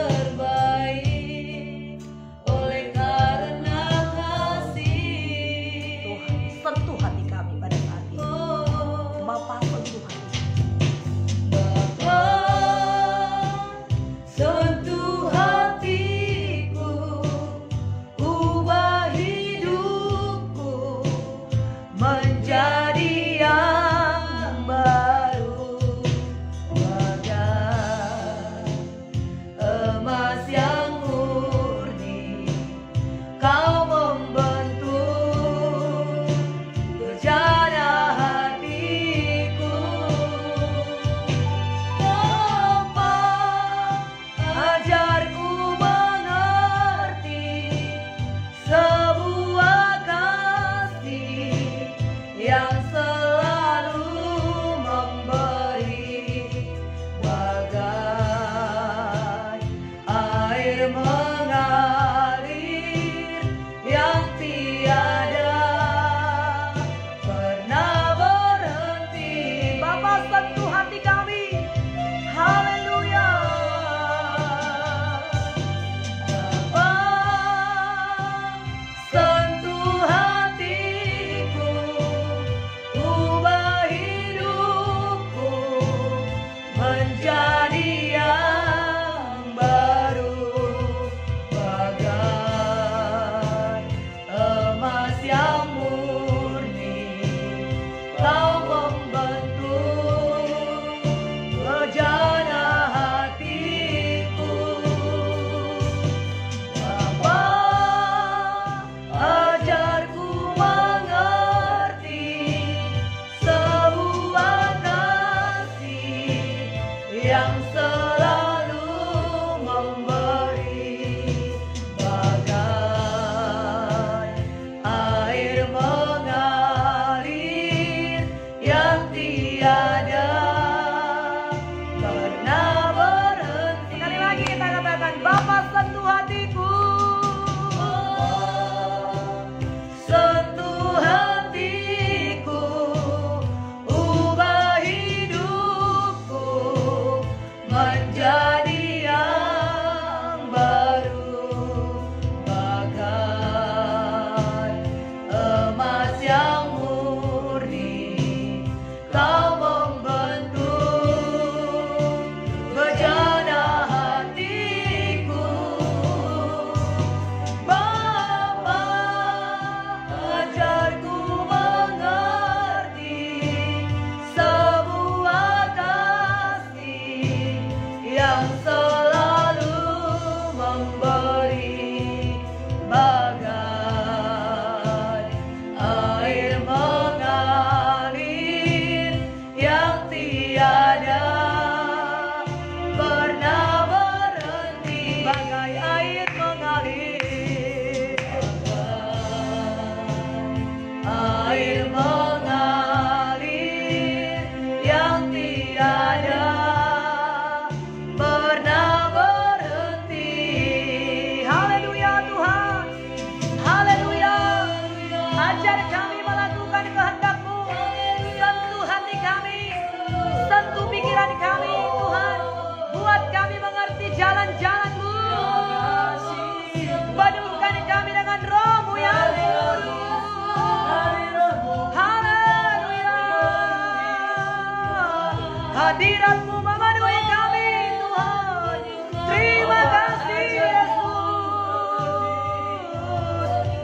Hadirat-Mu memenuhi kami Tuhan. Terima kasih Yesus.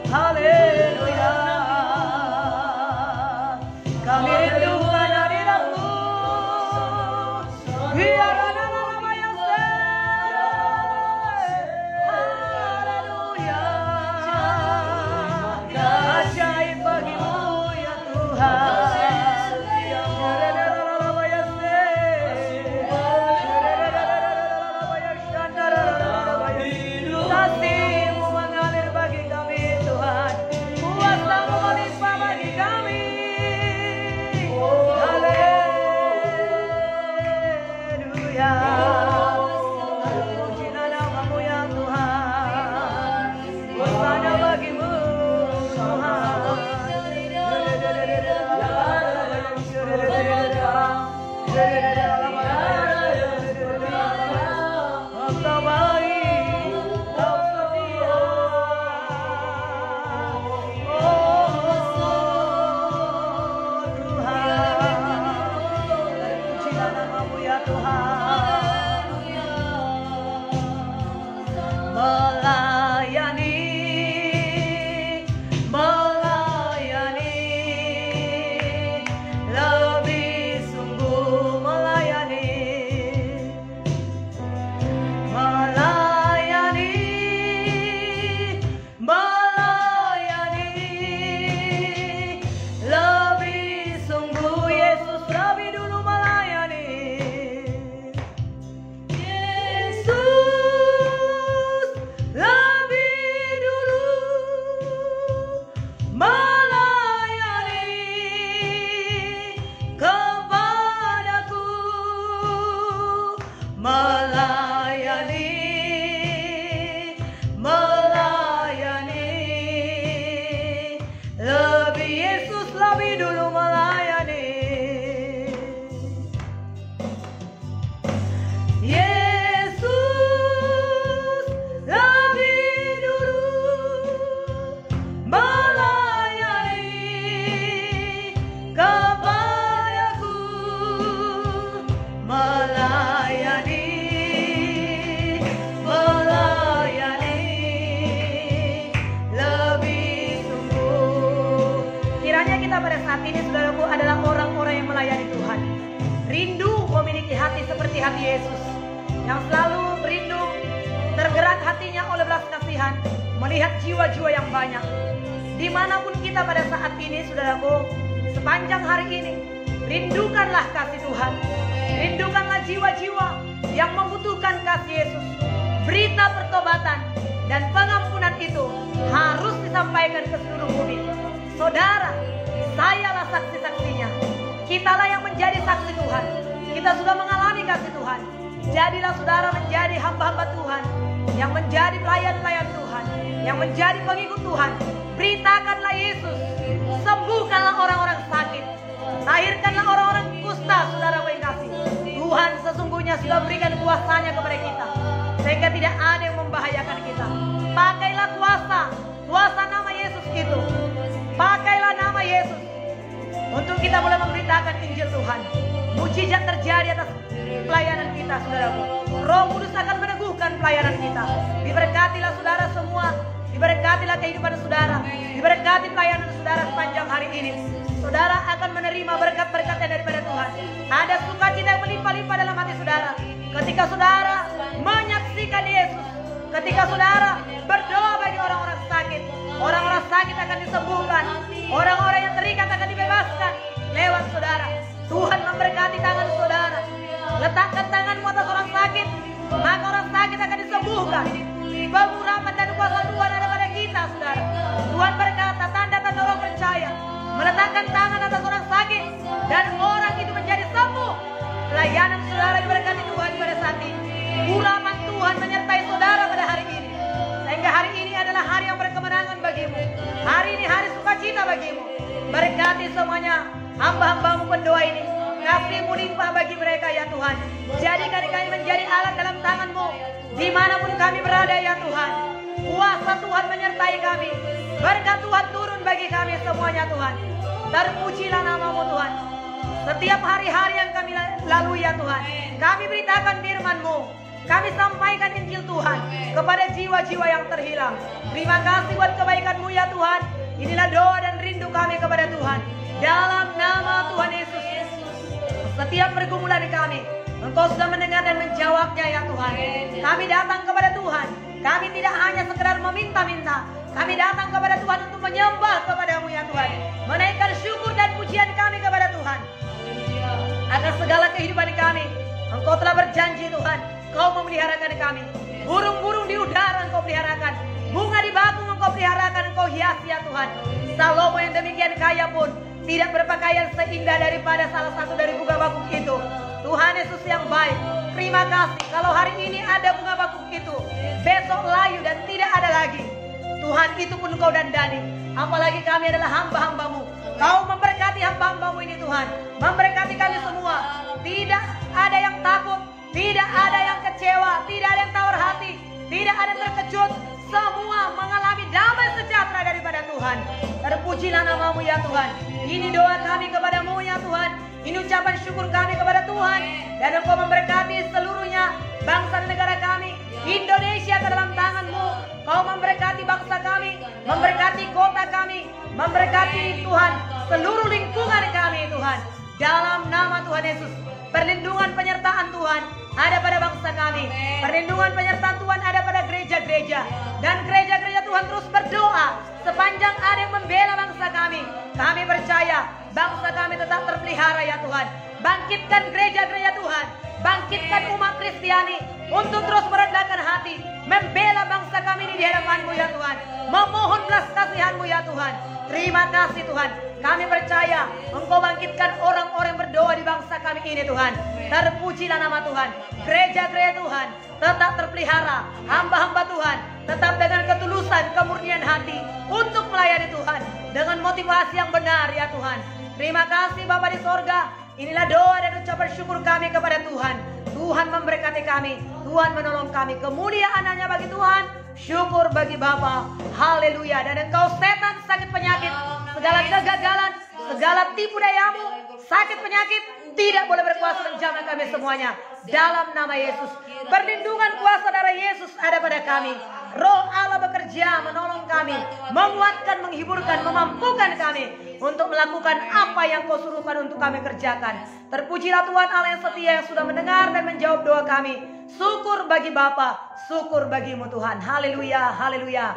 Haleluya. Kami rindukan hadirat-Mu. Biar nama yang haleluya. Ajaib bagi-Mu ya Tuhan. Kasih-Mu mengalir bagi kami Tuhan. Kuasa-Mu melimpah bagi kami. Haleluya. Pujilah nama-Mu ya Tuhan. Hosana bagi-Mu Tuhan. Engkau baik, Kau setia. Oh Tuhan, pujilah nama-Mu ya Tuhan. Melayani, melayani, lebih sungguh melayani. Melayani, melayani, lebih sungguh Yesus lebih dulu melayani. Yesus lebih dulu melayani kepadaku. Melayani, melayani, lebih Yesus lebih dulu melayani. Yesus lebih dulu melayani kepadaku. Melayani, melayani, lebih sungguh. Kiranya kita pada saat ini saudaraku adalah orang-orang yang melayani Tuhan. Rindu memiliki hati seperti hati Yesus, yang selalu rindu, tergerak hatinya oleh belas kasihan, melihat jiwa-jiwa yang banyak. Dimanapun kita pada saat ini saudaraku, sepanjang hari ini, rindukanlah kasih Tuhan. Rindukanlah jiwa-jiwa yang membutuhkan kasih Yesus. Berita pertobatan dan pengampunan itu harus disampaikan ke seluruh bumi. Saudara, sayalah saksi-saksinya. Kitalah yang menjadi saksi Tuhan. Kita sudah mengalami kasih Tuhan. Jadilah saudara menjadi hamba-hamba Tuhan, yang menjadi pelayan-pelayan Tuhan, yang menjadi pengikut Tuhan. Beritakanlah Yesus. Sembuhkanlah orang-orang sakit. Lahirkanlah orang-orang kusta, saudara yang kasih. Tuhan sesungguhnya sudah berikan kuasanya kepada kita, sehingga tidak ada yang membahayakan kita. Pakailah kuasa nama Yesus itu. Pakailah nama Yesus untuk kita mulai memberitakan Injil Tuhan. Mujizat terjadi atas pelayanan kita, saudaraku. Roh Kudus akan meneguhkan pelayanan kita. Diberkatilah saudara semua. Diberkatilah kehidupan saudara. Diberkati pelayanan saudara sepanjang hari ini. Saudara akan menerima berkat-berkat yang daripada Tuhan. Ada sukacita yang melimpah-limpah dalam hati saudara ketika saudara menyaksikan Yesus. Ketika saudara berdoa bagi orang-orang sakit, orang-orang sakit akan disembuhkan. Orang-orang yang terikat akan dibebaskan lewat saudara. Tuhan memberkati tangan saudara. Letakkan tanganmu atas orang sakit, maka orang sakit akan disembuhkan. Pengurapan dan kuasa Tuhan ada pada kita, saudara. Tuhan berkata, tanda-tanda orang percaya, meletakkan tangan atas orang sakit dan orang itu menjadi sembuh. Pelayanan saudara diberkati Tuhan pada saat ini. Urapan Tuhan menyertai saudara pada hari ini, sehingga hari ini adalah hari yang berkemenangan bagimu. Hari ini hari sukacita bagimu. Berkati semuanya hamba-hambamu pendoa ini. Kasih-Mu limpah bagi mereka ya Tuhan. Jadikan kami menjadi alat dalam tangan-Mu dimanapun kami berada ya Tuhan. Kuasa Tuhan menyertai kami. Berkat Tuhan turun bagi kami semuanya Tuhan. Terpujilah nama-Mu Tuhan. Setiap hari-hari yang kami lalui ya Tuhan, kami beritakan firman-Mu, kami sampaikan Injil Tuhan kepada jiwa-jiwa yang terhilang. Terima kasih buat kebaikan-Mu ya Tuhan. Inilah doa dan rindu kami kepada Tuhan. Dalam nama Tuhan Yesus, setiap pergumulan kami, Engkau sudah mendengar dan menjawabnya ya Tuhan. Kami datang kepada Tuhan. Kami tidak hanya sekedar meminta-minta. Kami datang kepada Tuhan untuk menyembah kepada-Mu ya Tuhan. Menaikkan syukur dan pujian kami kepada Tuhan. Atas segala kehidupan kami, Engkau telah berjanji Tuhan, Kau memeliharakan kami. Burung-burung di udara Engkau peliharakan. Bunga di batu Engkau peliharakan, Engkau hiasi ya Tuhan. Salomo yang demikian kaya pun tidak berpakaian seindah daripada salah satu dari bunga bakung itu. Tuhan Yesus yang baik, terima kasih. Kalau hari ini ada bunga bakung itu, besok layu dan tidak ada lagi. Tuhan, itu pun Kau dandani. Apalagi kami adalah hamba-hamba-Mu. Kau memberkati hamba-hamba-Mu ini Tuhan. Memberkati kami semua. Tidak ada yang takut, tidak ada yang kecewa, tidak ada yang tawar hati, tidak ada yang terkejut. Semua mengalami damai sejahtera daripada Tuhan. Terpujilah nama-Mu ya Tuhan. Ini doa kami kepada-Mu ya Tuhan. Ini ucapan syukur kami kepada Tuhan. Dan Engkau memberkati seluruhnya bangsa dan negara kami. Indonesia ke dalam tangan-Mu. Kau memberkati bangsa kami, memberkati kota kami, memberkati Tuhan seluruh lingkungan kami Tuhan. Dalam nama Tuhan Yesus, perlindungan penyertaan Tuhan ada pada bangsa kami. Perlindungan penyertaan Tuhan ada pada gereja-gereja. Dan gereja-gereja Tuhan terus berdoa sepanjang ada yang membela bangsa kami. Kami percaya bangsa kami tetap terpelihara ya Tuhan. Bangkitkan gereja-gereja Tuhan. Bangkitkan umat Kristiani untuk terus merendahkan hati, membela bangsa kami ini di hadapan-Mu ya Tuhan. Memohon belas kasihan-Mu ya Tuhan. Terima kasih Tuhan. Kami percaya Engkau bangkitkan orang-orang yang berdoa di bangsa kami ini Tuhan. Terpujilah nama Tuhan. Gereja-gereja Tuhan tetap terpelihara. Hamba-hamba Tuhan tetap dengan ketulusan, kemurnian hati untuk melayani Tuhan dengan motivasi yang benar ya Tuhan. Terima kasih Bapa di sorga. Inilah doa dan ucapan syukur kami kepada Tuhan. Tuhan memberkati kami, Tuhan menolong kami. Kemuliaan hanya bagi Tuhan, syukur bagi Bapa. Haleluya. Dan engkau setan, sakit penyakit, segala kegagalan, segala tipu dayamu, sakit penyakit tidak boleh berkuasa menjamah kami semuanya. Dalam nama Yesus, perlindungan kuasa darah Yesus ada pada kami. Roh Allah bekerja menolong kami, menguatkan, menghiburkan, memampukan kami untuk melakukan apa yang Kau suruhkan untuk kami kerjakan. Terpujilah Tuhan Allah yang setia, yang sudah mendengar dan menjawab doa kami. Syukur bagi Bapa, syukur bagi-Mu Tuhan. Haleluya, haleluya.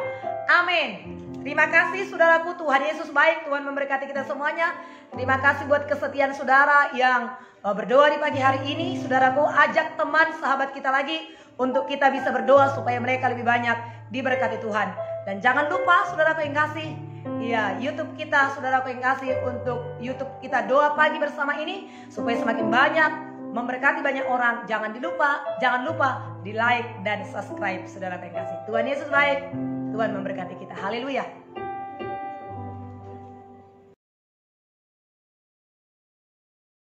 Amin. Terima kasih saudaraku, Tuhan Yesus baik, Tuhan memberkati kita semuanya. Terima kasih buat kesetiaan saudara yang berdoa di pagi hari ini. Saudaraku, ajak teman sahabat kita lagi untuk kita bisa berdoa supaya mereka lebih banyak diberkati Tuhan. Dan jangan lupa saudaraku yang kasih, ya, YouTube kita, saudaraku yang kasih, untuk YouTube kita doa pagi bersama ini supaya semakin banyak memberkati banyak orang. Jangan lupa di like dan subscribe saudara yang kasih. Tuhan Yesus baik, Tuhan memberkati kita. Haleluya.